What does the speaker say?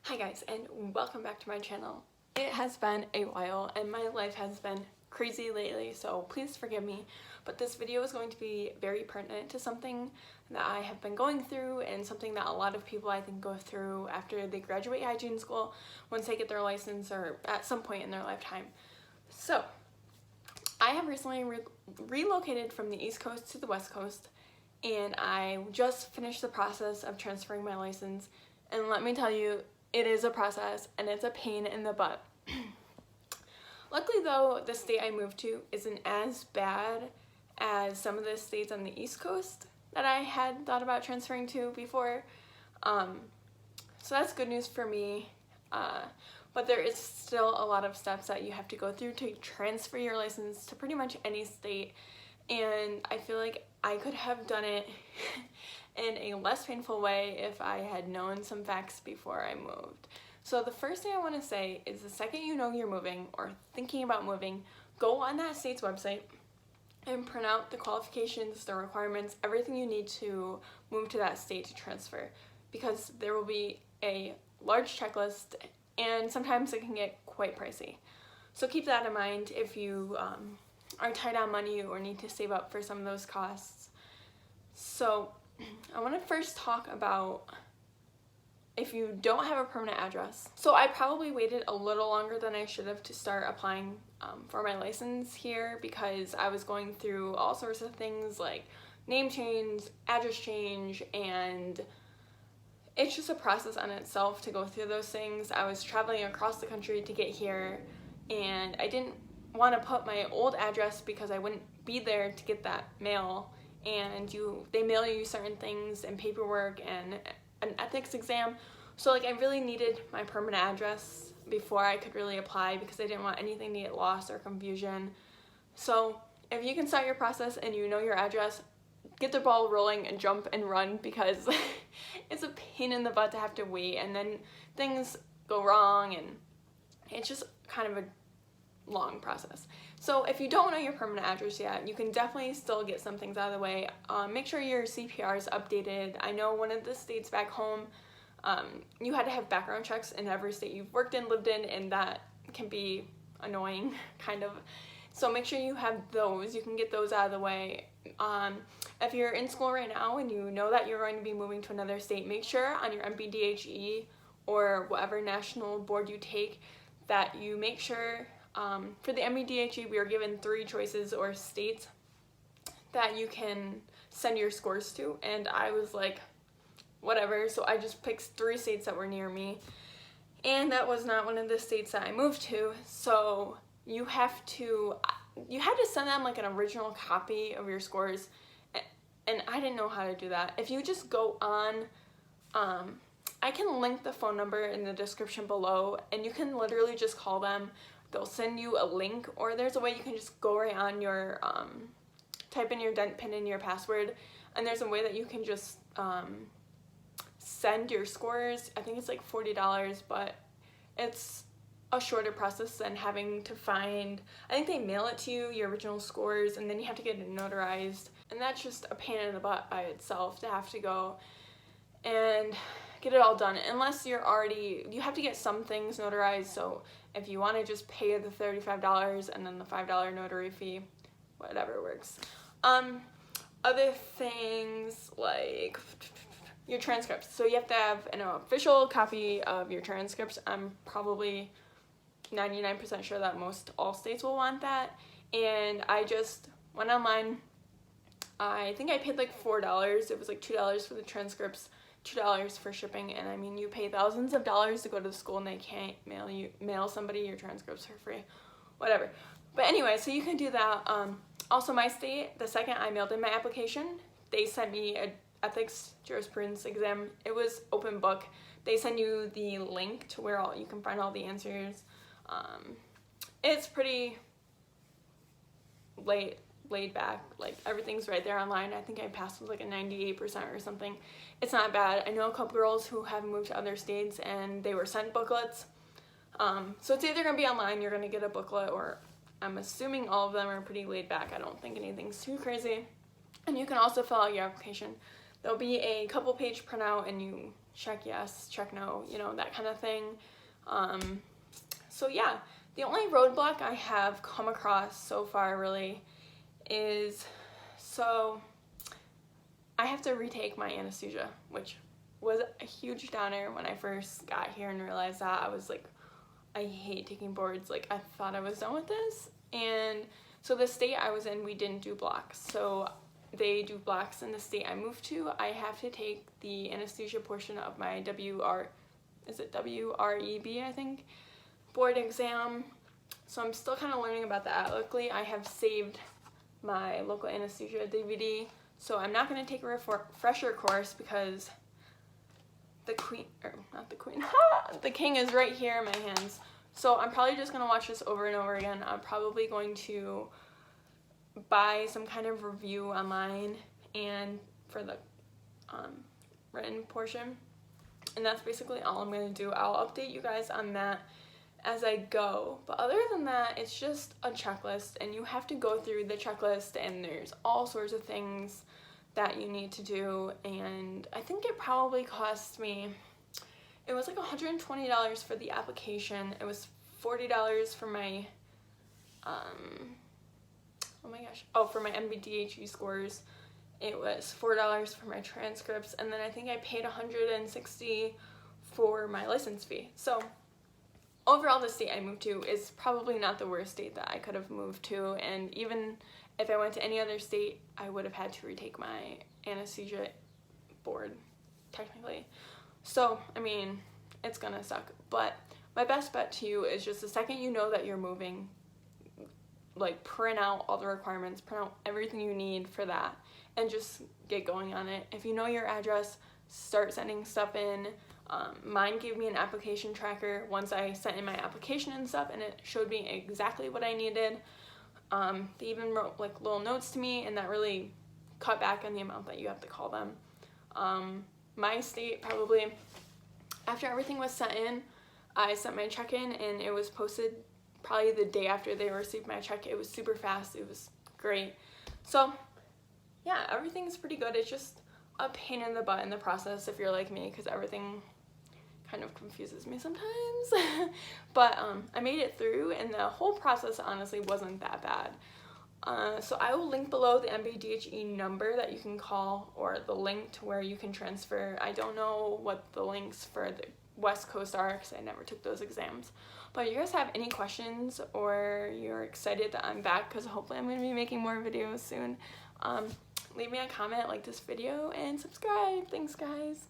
Hi guys, and welcome back to my channel. It has been a while and my life has been crazy lately, so please forgive me, but this video is going to be very pertinent to something that I have been going through and something that a lot of people I think go through after they graduate hygiene school, once they get their license or at some point in their lifetime. So I have recently relocated from the East Coast to the West Coast, and I just finished the process of transferring my license, and let me tell you, it is a process and it's a pain in the butt. Luckily though, the state I moved to isn't as bad as some of the states on the East Coast that I had thought about transferring to before. So that's good news for me. But there is still a lot of steps that you have to go through to transfer your license to pretty much any state. And I feel like I could have done it in a less painful way if I had known some facts before I moved. So the first thing I want to say is the second you know you're moving or thinking about moving, go on that state's website and print out the qualifications, the requirements, everything you need to move to that state to transfer, because there will be a large checklist and sometimes it can get quite pricey. So keep that in mind if you are tight on money or need to save up for some of those costs. So I want to first talk about if you don't have a permanent address. So I probably waited a little longer than I should have to start applying for my license here, because I was going through all sorts of things like name change, address change, and it's just a process on itself to go through those things. I was traveling across the country to get here, and I didn't want to put my old address because I wouldn't be there to get that mail, and they mail you certain things and paperwork and an ethics exam. So like I really needed my permanent address before I could really apply, because I didn't want anything to get lost or confusion. So if you can start your process and you know your address, get the ball rolling and jump and run, because it's a pain in the butt to have to wait and then things go wrong and it's just kind of a long process. So if you don't know your permanent address yet, you can definitely still get some things out of the way. Make sure your CPR is updated. I know one of the states back home, you had to have background checks in every state you've worked in, lived in, and that can be annoying, kind of. So make sure you have those. You can get those out of the way. If you're in school right now and you know that you're going to be moving to another state, make sure on your MBDHE or whatever national board you take that you make sure for the MBDHE, we are given 3 choices or states that you can send your scores to, and I was like, whatever, so I just picked 3 states that were near me, and that was not one of the states that I moved to. So you had to send them like an original copy of your scores, and I didn't know how to do that. If you just go on, I can link the phone number in the description below, and you can literally just call them. They'll send you a link, or there's a way you can just go right on your, type in your dent pin and your password, and there's a way that you can just send your scores. I think it's like $40, but it's a shorter process than having to find, I think they mail it to you, your original scores, and then you have to get it notarized, and that's just a pain in the butt by itself to have to go and get it all done, unless you have to get some things notarized. So if you want to just pay the $35 and then the $5 notary fee, whatever works. Other things like your transcripts. So you have to have an official copy of your transcripts. I'm probably 99% sure that all states will want that, and I just went online. I think I paid like $4. It was like $2 for the transcripts, $2 for shipping, and I mean, you pay thousands of dollars to go to the school and they can't mail somebody your transcripts for free, whatever. But anyway, so you can do that. Also, my state, the second I mailed in my application, they sent me a ethics jurisprudence exam. It was open book. They send you the link to where you can find all the answers. It's pretty laid back, like everything's right there online. I think I passed with like a 98% or something. It's not bad. I know a couple girls who have moved to other states and they were sent booklets. So it's either gonna be online, you're gonna get a booklet, or I'm assuming all of them are pretty laid back. I don't think anything's too crazy. And you can also fill out your application. There'll be a couple page printout and you check yes, check no, you know, that kind of thing. So yeah, the only roadblock I have come across so far really is, so I have to retake my anesthesia, which was a huge downer when I first got here and realized that. I was like, I hate taking boards. Like, I thought I was done with this. And so the state I was in, we didn't do blocks. So they do blocks in the state I moved to. I have to take the anesthesia portion of my WREB, I think, board exam. So I'm still kind of learning about that. Luckily, I have saved my local anesthesia DVD, so I'm not going to take a refresher course because the king is right here in my hands. So I'm probably just going to watch this over and over again. I'm probably going to buy some kind of review online and for the written portion, and that's basically all I'm going to do. I'll update you guys on that as I go, but other than that, it's just a checklist, and you have to go through the checklist, and there's all sorts of things that you need to do. And I think it probably cost me, it was like $120 for the application. It was $40 for my for my MBDHE scores. It was $4 for my transcripts, and then I think I paid $160 for my license fee. So overall, the state I moved to is probably not the worst state that I could have moved to, and even if I went to any other state, I would have had to retake my anesthesia board, technically. So, I mean, it's gonna suck, but my best bet to you is just the second you know that you're moving, like, print out all the requirements, print out everything you need for that, and just get going on it. If you know your address, start sending stuff in. Mine gave me an application tracker once I sent in my application and stuff, and it showed me exactly what I needed. They even wrote like little notes to me, and that really cut back on the amount that you have to call them. My state, probably after everything was sent in, I sent my check in, and it was posted probably the day after they received my check. It was super fast. It was great. So yeah, everything's pretty good. It's just a pain in the butt in the process if you're like me, because everything kind of confuses me sometimes. But I made it through, and the whole process honestly wasn't that bad. So I will link below the MBDHE number that you can call, or the link to where you can transfer. I don't know what the links for the West Coast are because I never took those exams. But if you guys have any questions, or you're excited that I'm back, because hopefully I'm going to be making more videos soon, leave me a comment, like this video, and subscribe. Thanks, guys.